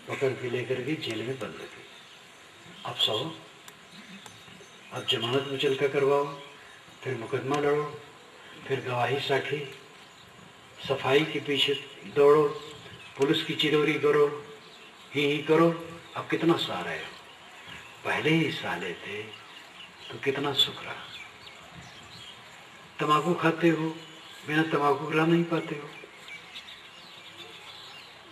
पकड़ के लेकर के जेल में बंद रखी। अब सहो, अब जमानत मुचलका करवाओ, फिर मुकदमा लड़ो, फिर गवाही साखी, सफाई के पीछे दौड़ो, पुलिस की चिरौरी करो, ही करो। अब कितना सह रहे हो, पहले ही सह लेते तो कितना सुख रहा। तंबाकू खाते हो, बिना तंबाकू रह नहीं पाते हो।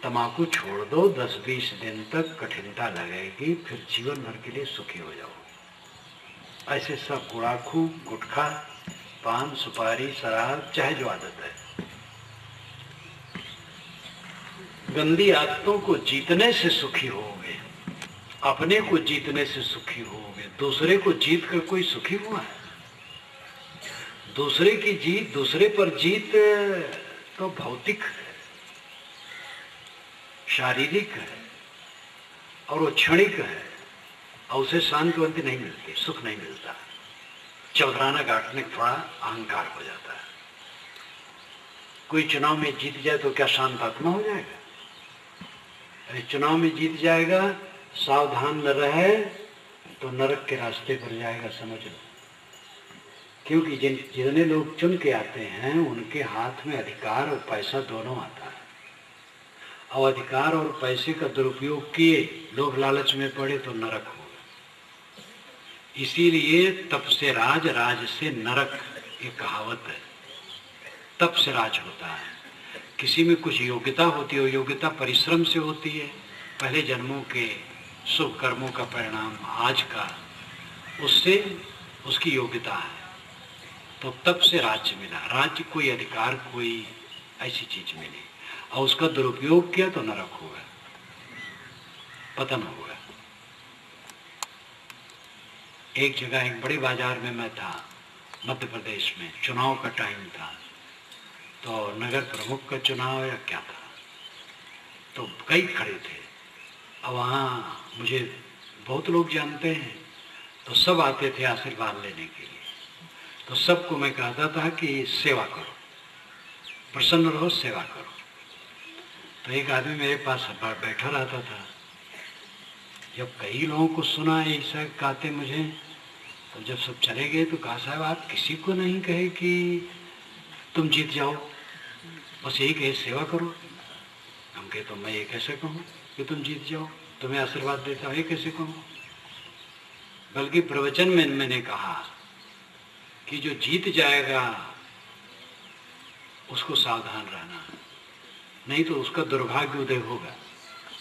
तंबाकू छोड़ दो, 10-20 दिन तक कठिनता लगेगी, फिर जीवन भर के लिए सुखी हो जाओ। ऐसे सब गुड़ाखू, गुटखा, पान, सुपारी, शराब, चाहे जो आदत है, गंदी आदतों को जीतने से सुखी होगे, अपने को जीतने से सुखी होगे। दूसरे को जीत कर कोई सुखी हुआ है? दूसरे की जीत, दूसरे पर जीत तो भौतिक है, शारीरिक है, और वो क्षणिक है, और उसे शांति नहीं मिलती, सुख नहीं मिलता। चौधराना काटने थोड़ा अहंकार हो जाता है। कोई चुनाव में जीत जाए तो क्या शांत आत्मा हो जाएगा? अरे चुनाव में जीत जाएगा, सावधान न रहे तो नरक के रास्ते पर जाएगा, समझ लो। क्योंकि जितने लोग चुन के आते हैं उनके हाथ में अधिकार और पैसा दोनों आता है, और अधिकार और पैसे का दुरुपयोग किए, लोग लालच में पड़े तो नरक होगा। इसीलिए तप से राज, राज से नरक, ये कहावत है। तप से राज होता है। किसी में कुछ योग्यता होती है, योग्यता परिश्रम से होती है, पहले जन्मों के शुभ कर्मों का परिणाम आज का, उससे उसकी योग्यता है, तो तप से राज्य मिला। राज्य कोई अधिकार, कोई ऐसी चीज मिली, और उसका दुरुपयोग किया तो नरक होगा, पतन होगा। एक जगह, एक बड़े बाजार में मैं था, मध्य प्रदेश में, चुनाव का टाइम था, तो नगर प्रमुख का चुनाव या क्या था, तो कई खड़े थे, और वहाँ मुझे बहुत लोग जानते हैं, तो सब आते थे आशीर्वाद लेने के लिए। तो सबको मैं कहता था कि सेवा करो, प्रसन्न रहो, सेवा करो। तो एक आदमी मेरे पास बैठा रहता था। जब कई लोगों को सुना ऐसा कहते मुझे, तो जब सब चले गए तो कहा साहब आप किसी को नहीं कहे कि तुम जीत जाओ, बस यही कहे सेवा करो। हम कहे तो मैं ये कैसे कहूँ कि तुम जीत जाओ, तुम्हें आशीर्वाद देता हूँ, ये कैसे कहूँ? बल्कि प्रवचन में मैंने कहा कि जो जीत जाएगा उसको सावधान रहना है, नहीं तो उसका दुर्भाग्य उदय होगा,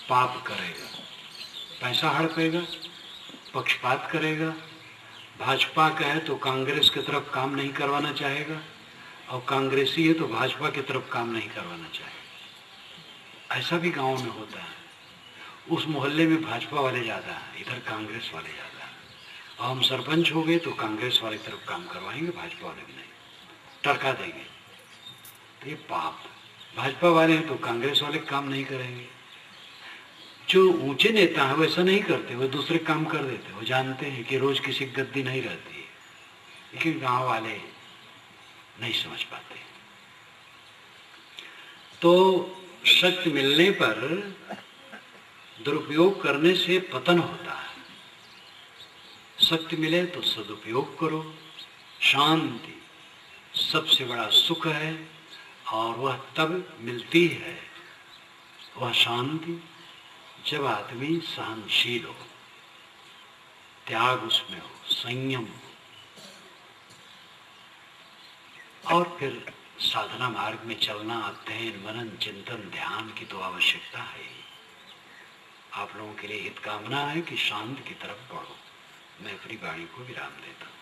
पाप करेगा, पैसा हड़पेगा, पक्षपात करेगा। भाजपा का है तो कांग्रेस की तरफ काम नहीं करवाना चाहेगा, और कांग्रेसी है तो भाजपा की तरफ काम नहीं करवाना चाहेगा। ऐसा भी गांव में होता है। उस मोहल्ले में भाजपा वाले ज़्यादा हैं, इधर कांग्रेस वाले ज़्यादा हैं, और हम सरपंच हो गए तो कांग्रेस वाले तरफ काम करवाएंगे, भाजपा वाले भी नहीं, टरका देंगे। तो ये पाप। भाजपा वाले हैं तो कांग्रेस वाले काम नहीं करेंगे। जो ऊंचे नेता है वैसा नहीं करते, वो दूसरे काम कर देते। वो जानते हैं कि रोज किसी गद्दी नहीं रहती है, लेकिन गांव वाले नहीं समझ पाते। तो शक्ति मिलने पर दुरुपयोग करने से पतन होता है। शक्ति मिले तो सदुपयोग करो। शांति सबसे बड़ा सुख है, और वह तब मिलती है, वह शांति जब आदमी सहनशील हो, त्याग उसमें हो, संयम हो। और फिर साधना मार्ग में चलना, अध्ययन, मनन, चिंतन, ध्यान की तो आवश्यकता है। आप लोगों के लिए हित कामना है कि शांति की तरफ बढ़ो। मैं अपनी वाणी को विराम देता हूँ।